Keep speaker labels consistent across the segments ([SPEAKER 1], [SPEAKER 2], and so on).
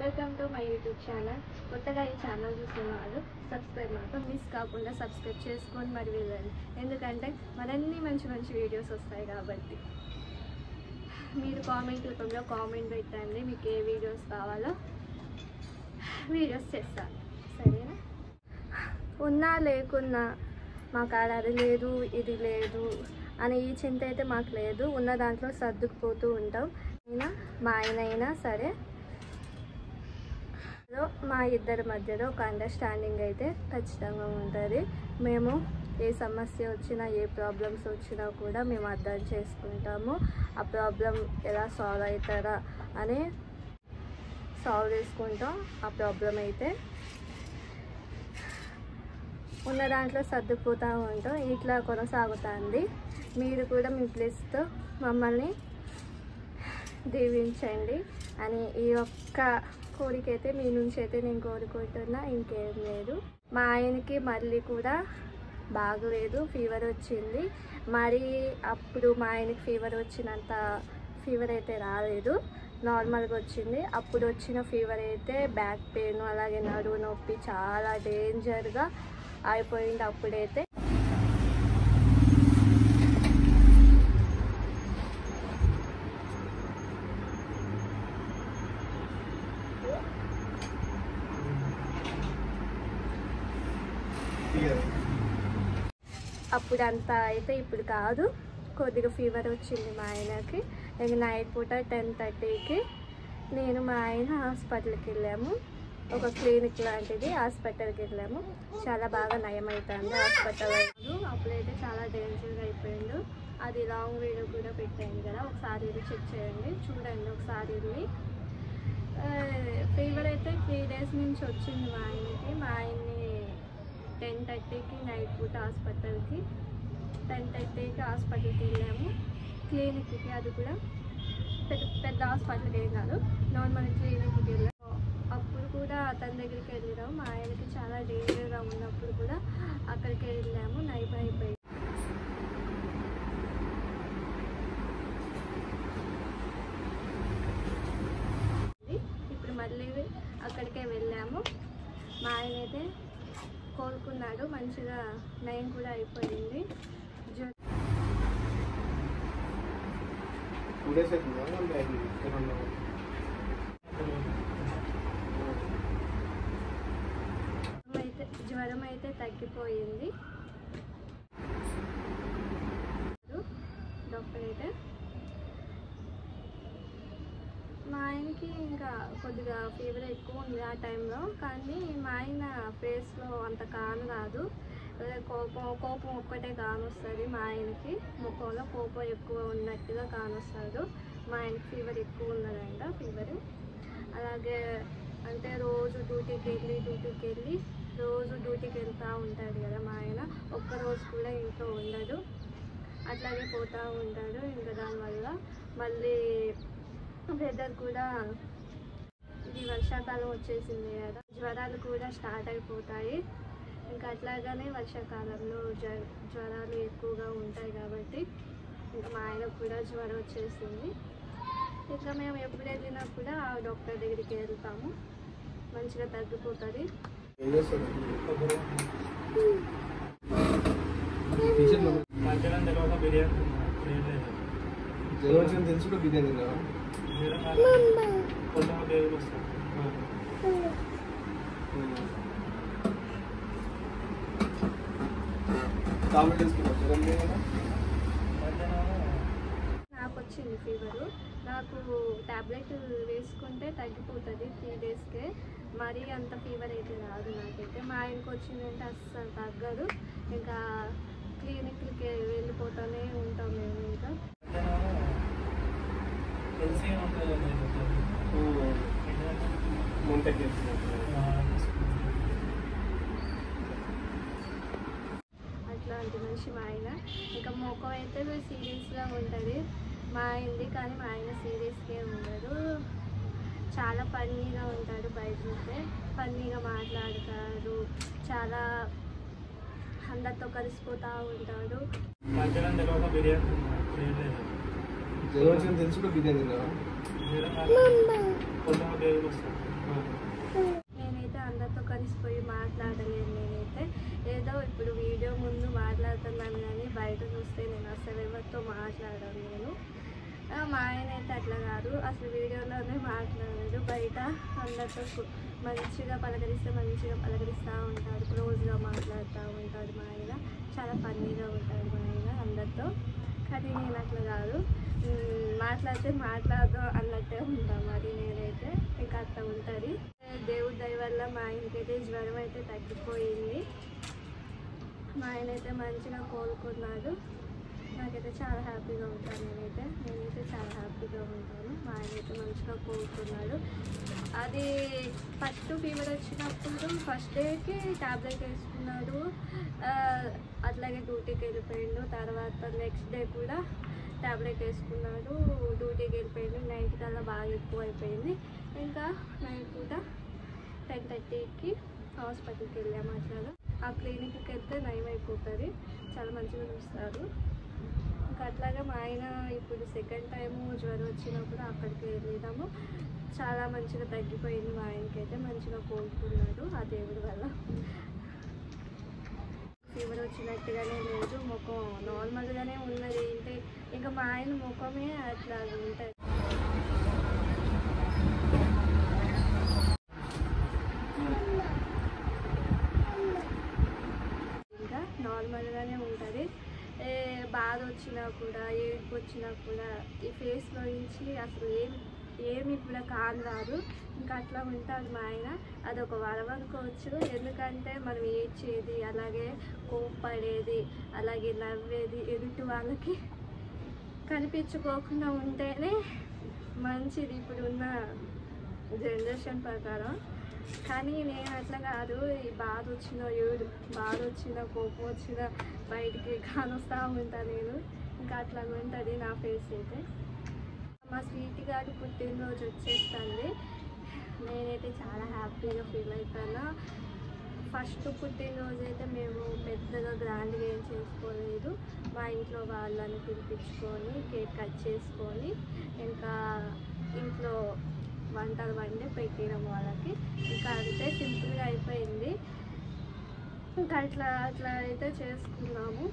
[SPEAKER 1] Welcome to my YouTube channel. కొత్తగా ఈ channel చూస్తున్నారు సబ్స్క్రైబ్ మాత్రం మిస్ కాకుండా సబ్స్క్రైబ్ చేసుకొని మరి వెళ్ళండి. ఎందుకంటే మరిన్ని మంచి మంచి వీడియోస్ వస్తాయి కాబట్టి. మీరు కామెంట్ రూపంలో కామెంట్ పెట్టండి, మీకు ఏ వీడియోస్ కావాలో వీడియోస్ చేస్తాను, సరేనా? ఉన్నా లేకున్నా మా కాడ అది లేదు ఇది లేదు అని ఈ చింత అయితే మాకు లేదు. ఉన్న దాంట్లో సర్దుకుపోతూ ఉంటాం. అయినా మా ఆయన అయినా సరే మా ఇద్దరి మధ్యలో ఒక అండర్స్టాండింగ్ అయితే ఖచ్చితంగా ఉంటుంది. మేము ఏ సమస్య వచ్చినా ఏ ప్రాబ్లమ్స్ వచ్చినా కూడా మేము అర్థం చేసుకుంటాము. ఆ ప్రాబ్లం ఎలా సాల్వ్ అవుతారా అని సాల్వ్ చేసుకుంటాం. ఆ ప్రాబ్లం అయితే ఉన్న దాంట్లో సర్దుకుపోతూ ఉంటాం. ఇట్లా కొనసాగుతుంది. మీరు కూడా మీ ప్లేస్తో మమ్మల్ని దీవించండి అని ఈ ఒక్క కోరిక అయితే మీ నుంచి అయితే నేను కోరుకుంటున్నా, ఇంకేం లేదు. మా ఆయనకి మళ్ళీ కూడా బాగలేదు, ఫీవర్ వచ్చింది. మరి అప్పుడు మా ఆయనకి ఫీవర్ వచ్చినంత ఫీవర్ అయితే రాలేదు, నార్మల్గా వచ్చింది. అప్పుడు వచ్చిన ఫీవర్ అయితే బ్యాక్ పెయిన్ అలాగే నడుము నొప్పి చాలా డేంజర్గా అయిపోయింది. అప్పుడైతే అప్పుడంతా అయితే ఇప్పుడు కాదు. కొద్దిగా ఫీవర్ వచ్చింది మా ఆయనకి. ఇంక నైట్ పూట 10:30కి నేను మా ఆయన హాస్పిటల్కి వెళ్ళాము. ఒక క్లినిక్ లాంటిది హాస్పిటల్కి వెళ్ళాము. చాలా బాగా నయం అవుతుంది హాస్పిటల్. అప్పుడైతే చాలా డేంజర్గా అయిపోయిండు. అది లాంగ్ వీడియో కూడా పెట్టాను కదా, ఒకసారి ఇది చెక్ చేయండి, చూడండి ఒకసారి ఇది. ఫీవర్ అయితే 3 days నుంచి వచ్చింది మా ఆయనకి. మా ఆయన్ని 10:30కి నైట్ పూట హాస్పిటల్కి 10:30కి హాస్పిటల్కి వెళ్ళాము, క్లినిక్కి. అది కూడా పెద్ద హాస్పిటల్కి ఏం కాదు, నార్మల్ క్లినిక్కి వెళ్ళాము. అప్పుడు కూడా అతని దగ్గరికి వెళ్ళినాము. మా ఆయనకి చాలా డేంజర్గా ఉన్నప్పుడు కూడా అక్కడికి వెళ్ళాము. నైట్ అయిపోయింది. ఇప్పుడు మళ్ళీ అక్కడికే వెళ్ళాము. మా ఆయన అయితే కోలుకున్నాడు, మంచిగా నయం కూడా అయిపోయింది. జ్వరం అయితే తగ్గిపోయింది. డాక్టర్ అయితే మా ఆయనకి ఇంకా కొద్దిగా ఫీవర్ ఎక్కువ ఉంది ఆ టైంలో. కానీ మా ఆయన ఫేస్లో అంత కాను రాదు, కోపం ఒక్కటే కానొస్తుంది. మా ఆయనకి ముఖంలో కోపం ఎక్కువ ఉన్నట్టుగా కానొస్తాడు. మా ఆయనకి ఫీవర్ ఎక్కువ ఉన్నదంట, ఫీవర్. అలాగే అంటే రోజు డ్యూటీకి వెళ్ళి రోజు డ్యూటీకి వెళ్తూ ఉంటాడు కదా మా ఆయన. ఒక్కరోజు కూడా ఇంట్లో ఉండడు, అట్లాగే పోతూ ఉంటాడు. ఇంకా దానివల్ల మళ్ళీ వెదర్ కూడా, ఇది వర్షాకాలం వచ్చేసింది కదా, జ్వరాలు కూడా స్టార్ట్ అయిపోతాయి. ఇంకా అట్లాగానే వర్షాకాలంలో జ్వరాలు ఎక్కువగా ఉంటాయి కాబట్టి ఇంకా మా ఆయనకు కూడా జ్వరం వచ్చేసింది. ఇంకా మేము ఎప్పుడు వెళ్ళినా కూడా ఆ డాక్టర్ దగ్గరికి వెళ్తాము, మంచిగా తగ్గిపోతుంది. నాకు వచ్చింది ఫీవరు. నాకు ట్యాబ్లెట్ వేసుకుంటే తగ్గిపోతుంది 3 daysకే. మరీ అంత ఫీవర్ అయితే రాదు నాకైతే. మా ఆయనకు వచ్చిందంటే అస్సలు తగ్గదు. ఇంకా క్లినిక్కి వెళ్ళిపోతూనే ఉంటాం మేము. ఇంకా అట్లాంటి మనిషి మా ఆయన. ఇంకా ముఖం అయితే సీరియస్గా ఉంటుంది మా ఆయనది, కానీ మా ఆయన సీరియస్గా ఉండదు. చాలా ఫన్నీగా ఉంటాడు, బయట చూస్తే ఫన్నీగా మాట్లాడతాడు, చాలా అందరితో కలిసిపోతూ ఉంటాడు. బయట అందరితో మంచిగా పలకరిస్తూ ఉంటాడు, క్లోజ్గా మాట్లాడుతూ ఉంటాడు. మా ఆయన చాలా ఫన్నీగా ఉంటాడు మా ఆయన అందరితో. కానీ నేను అట్లా కాదు, మాట్లాడితే మాట్లాడదాం అన్నట్టే ఉంటాను మరి నేనైతే. ఇంకా అట్లా ఉంటుంది. దేవుడి దయ వల్ల మా ఆయనకైతే జ్వరం అయితే తగ్గిపోయింది. మా ఆయన అయితే మంచిగా కోలుకున్నాడు. నాకైతే చాలా హ్యాపీగా ఉంటాను. నేనైతే చాలా హ్యాపీగా ఉంటాను. మా ఆయన అయితే మంచిగా కోలుకున్నాడు. అది ఫస్ట్ ఫీవర్ వచ్చినప్పుడు ఫస్ట్ డేకి ట్యాబ్లెట్ వేసుకున్నాడు, అట్లాగే డ్యూటీకి వెళ్ళిపోయిండు. తర్వాత నెక్స్ట్ డే కూడా ట్యాబ్లెట్ వేసుకున్నాడు, డ్యూటీకి వెళ్ళిపోయిండు. నైట్ కల్లా బాగా ఎక్కువ అయిపోయింది. ఇంకా నైట్ పూట 10:30కి హాస్పిటల్కి వెళ్ళాము. అట్లాగా ఆ క్లినిక్కి వెళ్తే నయం అయిపోతుంది, చాలా మంచిగా చూస్తారు. ఇంకా అట్లాగా మా ఆయన ఇప్పుడు సెకండ్ టైము జ్వరం వచ్చినప్పుడు అక్కడికి వెళ్ళినాము. చాలా మంచిగా తగ్గిపోయింది. మా ఆయనకైతే మంచిగా కోలుకున్నాడు ఆ దేవుడి వల్ల. ఫీవర్ వచ్చినట్టుగానే లేదు, ముఖం నార్మల్గానే ఉన్నది. ఇంకా మా ఆయన ముఖమే అట్లా ఉంటుంది, ఇంకా నార్మల్గానే ఉంటుంది. బాధ వచ్చినా కూడా, ఏడుపు వచ్చినా కూడా ఈ ఫేస్లో నుంచి అసలు ఏమి కూడా కాదు. ఇంకా అట్లా ఉంటాడు మా ఆయన. అదొక వరం అనుకోవచ్చు. ఎందుకంటే మనం ఏడ్చేది, అలాగే కోప్పడేది, అలాగే నవ్వేది ఎదుటి వాళ్ళకి కనిపించుకోకుండా ఉంటేనే మంచిది ఇప్పుడున్న జనరేషన్ ప్రకారం. కానీ నేను అట్లా కాదు, ఈ బాధ వచ్చిన కోపం వచ్చిన బయటికి కానొస్తూ ఉంటాను నేను. ఇంకా అట్లా ఉంటుంది నా ఫేస్ అయితే. మా స్వీట్ గారి పుట్టినరోజు వచ్చేస్తుంది. నేనైతే చాలా హ్యాపీగా ఫీల్ అవుతాను. ఫస్ట్ పుట్టినరోజు అయితే మేము పెద్దగా గ్రాండ్గా ఏం చేసుకోలేదు. మా ఇంట్లో వాళ్ళని పిలిపించుకొని కేక్ కట్ చేసుకొని ఇంకా ఇంట్లో వంటలు వండి పెట్టినాము వాళ్ళకి. ఇంకా అయితే సింపుల్గా అయిపోయింది. ఇంకా అట్లా అయితే చేసుకున్నాము.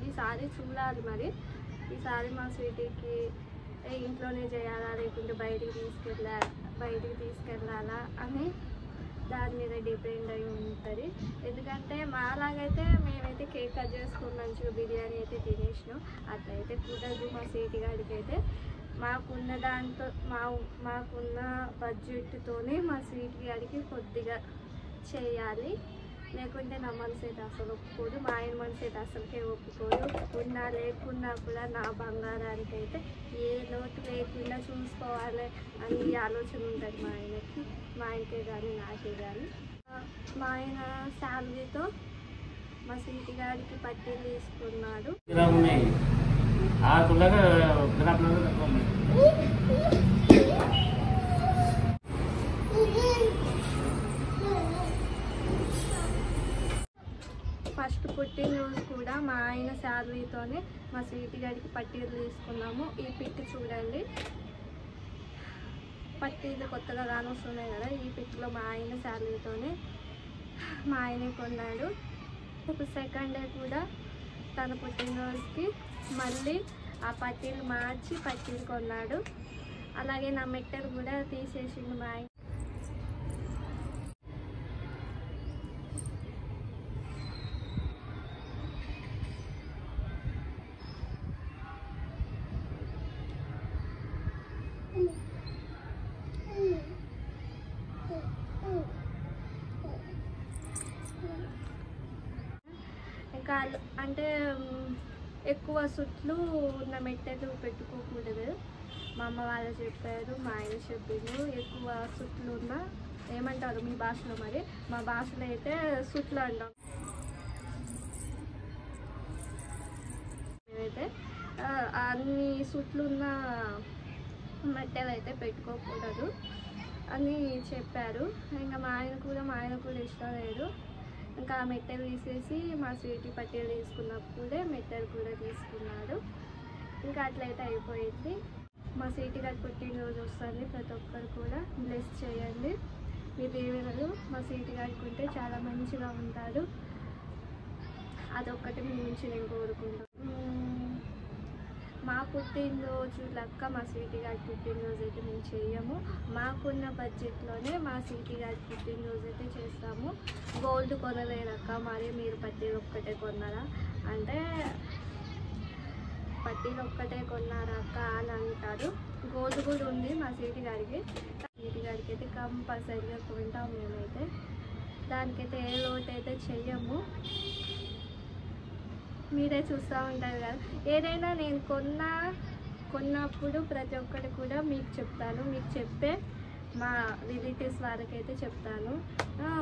[SPEAKER 1] ఈసారి చూడాలి మరి, ఈసారి మా స్వీటీకి ఇంట్లోనే చేయాలా లేకుంటే బయటికి తీసుకెళ్ళాలా అని దాని మీద డిపెండ్ అయి ఉంటుంది. ఎందుకంటే మాలాగైతే మేమైతే కేక్ కట్ చేసుకుని మంచిగా బిర్యానీ అయితే తినేసినాం. అట్లయితే కుదరదు మా స్వీటీ గారికి అయితే. మాకున్న దాంతో మాకున్న బడ్జెట్తోనే మా స్వీట్ గారికి కొద్దిగా చేయాలి. లేకుంటే నా మనసు అయితే అసలు ఒప్పుకోదు, మా ఆయన మనసు అయితే అసలుకే ఒప్పుకోదు. ఉన్నా లేకున్నా కూడా నా బంగారానికి అయితే ఏ లోటు లేకుండా చూసుకోవాలి అని ఆలోచన ఉంటుంది మా ఆయనకే కానీ నాకే కానీ. మా ఆయన శాలరీతో మా స్వీట్ గారికి పట్టీలు తీసుకున్నాడు. ఫస్ట్ పుట్టినరోజు కూడా మా ఆయన శాలరీతోనే మా స్వీట్ గారికి పట్టీలు తీసుకున్నాము. ఈ పిక్ చూడండి, పట్టీలు కొత్తగా కానొస్తున్నాయి కదా, ఈ పిక్లో మా ఆయన శాలరీతోనే మా ఆయనే కొన్నాడు. ఇప్పుడు సెకండ్ డే కూడా తన పుట్టినరోజుకి మళ్ళీ ఆ పట్టీలు మార్చి పట్టీలు కొన్నాడు. అలాగే నా మెట్టెలు కూడా తీసేసిండు మా ఆయన. ఇంకా అంటే ఎక్కువ సుట్లు ఉన్న మెట్టెలు పెట్టుకోకూడదు, మా అమ్మ వాళ్ళు చెప్పారు, మా ఆయన చెప్పిండు. ఎక్కువ సుట్లు ఉన్న ఏమంటారు మీ భాషలో, మరి మా భాషలో అయితే సుట్లు అంటాం. మేమైతే అన్ని సుట్లున్న మెట్టెలు అయితే పెట్టుకోకూడదు అని చెప్పారు. ఇంకా మా ఆయన కూడా ఇష్టం లేదు. ఇంకా మెట్టెలు తీసేసి మా స్వీటీ పట్టీలు తీసుకున్నప్పుడే మెట్టెలు కూడా తీసుకున్నాడు. ఇంకా అట్లయితే అయిపోయింది. మా స్వీటీ గారి పుట్టినరోజు వస్తుంది, ప్రతి ఒక్కరు కూడా బ్లెస్ చేయండి. మీ దీవెనలు మా స్వీటీ గారికి ఉంటే చాలా మంచిగా ఉంటాడు. అదొక్కటి మీ నుంచి నేను కోరుకుంటాను. మా పుట్టినరోజు లెక్క మా స్వీటీ గారి పుట్టినరోజు అయితే మేము చేయము. మాకున్న బడ్జెట్లోనే మా స్వీటీ గారి పుట్టినరోజు అయితే చేస్తాము. గోల్డ్ కొనలేదక్క, మరి మీరు పట్టీలు ఒక్కటే కొన్నారా అంటే పట్టీలు ఒక్కటే కొన్నారా అక్క అని అంటారు. గోల్డ్ కూడా ఉంది మా స్వీటీ గారికి అయితే కంపల్సరీగా కొంటాం మేమైతే. దానికైతే ఏ లోటు అయితే చెయ్యము. మీరే చూస్తూ ఉంటారు కదా. ఏదైనా నేను కొన్నప్పుడు ప్రతి ఒక్కటి కూడా మీకు చెప్తాను. మీకు చెప్పే మా రిలేటివ్స్ వాళ్ళకైతే చెప్తాను.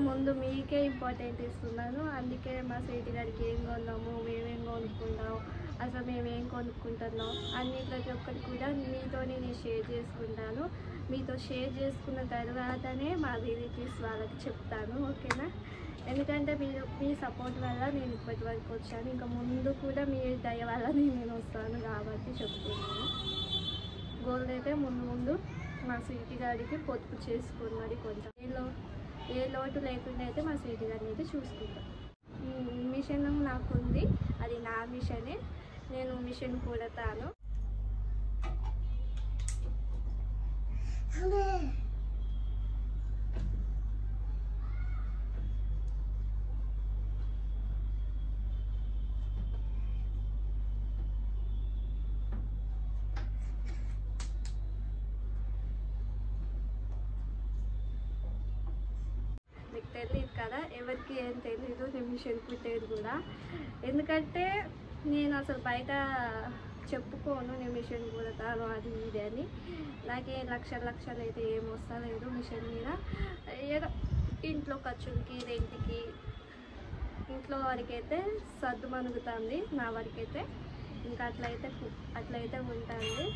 [SPEAKER 1] ముందు మీకే ఇంపార్టెంట్ ఇస్తున్నాను. అందుకే మా స్వీటీ గారికి ఏం కొన్నాము, మేమేం కొనుక్కుంటాం, అసలు మేమేం కొనుక్కుంటున్నాం అన్ని ప్రతి ఒక్కటి కూడా మీతో నేను షేర్ చేసుకుంటాను. మీతో షేర్ చేసుకున్న తర్వాతనే మా రిలేటివ్స్ వాళ్ళకి చెప్తాను. ఓకేనా? ఎందుకంటే మీ సపోర్ట్ వల్ల నేను ఇప్పటి వరకు వచ్చాను. ఇంకా ముందు కూడా మీ దయ వల్ల నేను వస్తాను కాబట్టి చెప్తున్నాను. గోల్డ్ అయితే ముందు మా స్వీటీ గారికి పొదుపు చేసుకున్నది కొంచెం. ఏ లోటు లేకుండా అయితే మా స్వీటీ గారిని అయితే చూసుకుంటాను. మిషన్ నాకు ఉంది, అది నా మిషనే. నేను మిషన్ కుడతాను. మీకు తెలియదు కదా, ఎవరికి ఏం తెలీదు నేను మిషన్ కుట్టేది కూడా. ఎందుకంటే నేను అసలు బయట చెప్పుకోను నేను మిషన్ కుడతాను అది ఇది అని. నాకే లక్షలు అయితే ఏం వస్తలేదు మిషన్ మీద. ఏదో ఇంట్లో ఖర్చులకి, రెంట్కి, ఇంట్లో వరకైతే సర్దు మనుగుతుంది నా వరకైతే. ఇంకా అట్లయితే ఉంటుంది.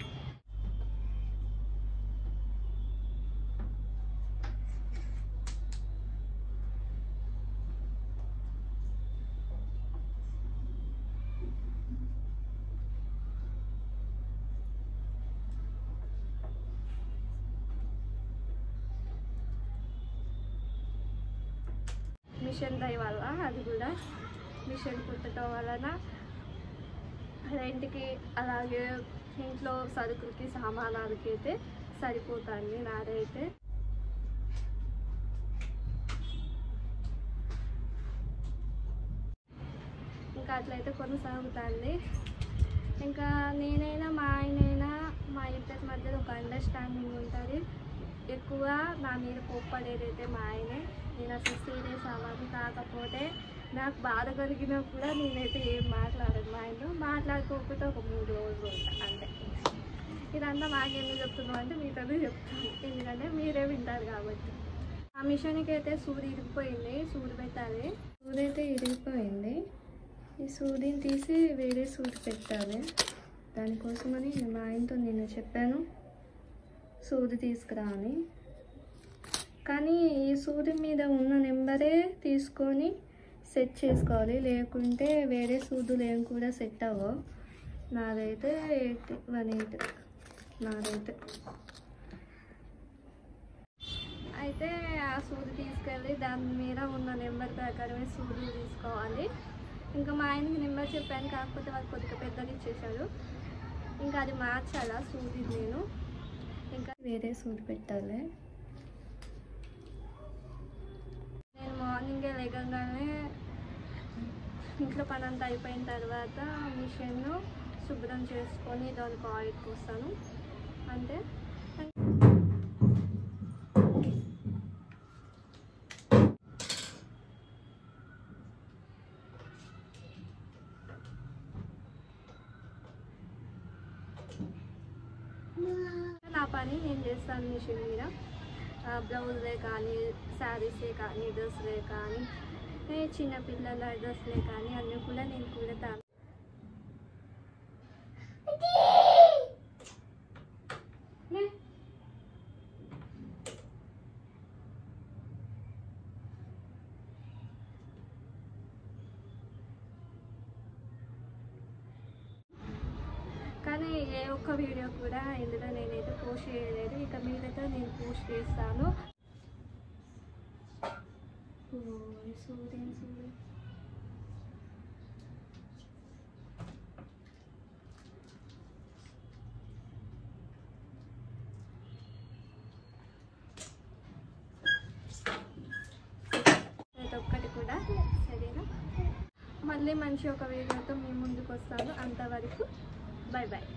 [SPEAKER 1] మిషన్ దయ వల్ల, అది కూడా మిషన్ కుట్టడం వలన రెంట్కి అలాగే ఇంట్లో సరుకులకి సామానాలకి అయితే సరిపోతుంది నాదైతే. ఇంకా అట్లయితే కొనసాగుతుంది. ఇంకా నేనైనా మా ఆయనైనా మా ఇద్దరి మధ్యలో ఒక అండర్స్టాండింగ్ ఉంటుంది. ఎక్కువ నా మీద కోప్పడేదైతే మా ఆయనే. నేను అసలు సీరియస్ అవ్వను. కాకపోతే నాకు బాధ కలిగినా కూడా నేనైతే ఏం మాట్లాడను. మా ఆయనతో మాట్లాడుకోకపోతే ఒక 3 రోజులు ఉంటాను అంతే. ఇదంతా మాకెందుకు చెప్తున్నాం అంటే మీతోనే చెప్తాను, ఎందుకంటే మీరే వింటారు కాబట్టి. ఆ మిషన్కి అయితే సూది ఇరిగిపోయింది, సూది పెట్టాలి. సూది అయితే ఇరిగిపోయింది. ఈ సూదిని తీసి వేరే సూది పెట్టాలి. దానికోసమని మా ఆయనతో నేను చెప్పాను సూది తీసుకురా అని. కానీ ఈ సూది మీద ఉన్న నెంబరే తీసుకొని సెట్ చేసుకోవాలి, లేకుంటే వేరే సూదులు ఏం కూడా సెట్ అవ్వవు. నాదైతే 18 నాదైతే. అయితే ఆ సూది తీసుకెళ్ళి దాని మీద ఉన్న నెంబర్ ప్రకారమే సూదులు తీసుకోవాలి. ఇంకా మా ఆయనకి నెంబర్ చెప్పాను, కాకపోతే వాళ్ళు కొద్దిగా పెద్దగా ఇచ్చేసాడు. ఇంకా అది మార్చాలా సూది నేను. ఇంకా వేరే సూది పెట్టాలి. నేను మార్నింగే లేకగానే ఇంట్లో పని అంతా అయిపోయిన తర్వాత మిషన్ను శుభ్రం చేసుకొని దానికి ఆయిల్ పోస్తాను అంటే. నా పని నేను చేస్తాను మిషన్ మీద. బ్లౌజులే కానీ, శారీసే కానీ, డ్రెస్లే కానీ, చిన్నపిల్లల డ్రెస్లే కానీ అన్నీ కూడా నేను కుడతాను. కానీ ఏ ఒక్క వీడియో కూడా ఇందులో నేనైతే పోస్ట్ చేయలేదు. ఇక మీదైతే నేను పోస్ట్ చేస్తాను. మళ్ళీ మంచి ఒక వీడియోతో మీ ముందుకు వస్తాను. అంతవరకు బై బాయ్.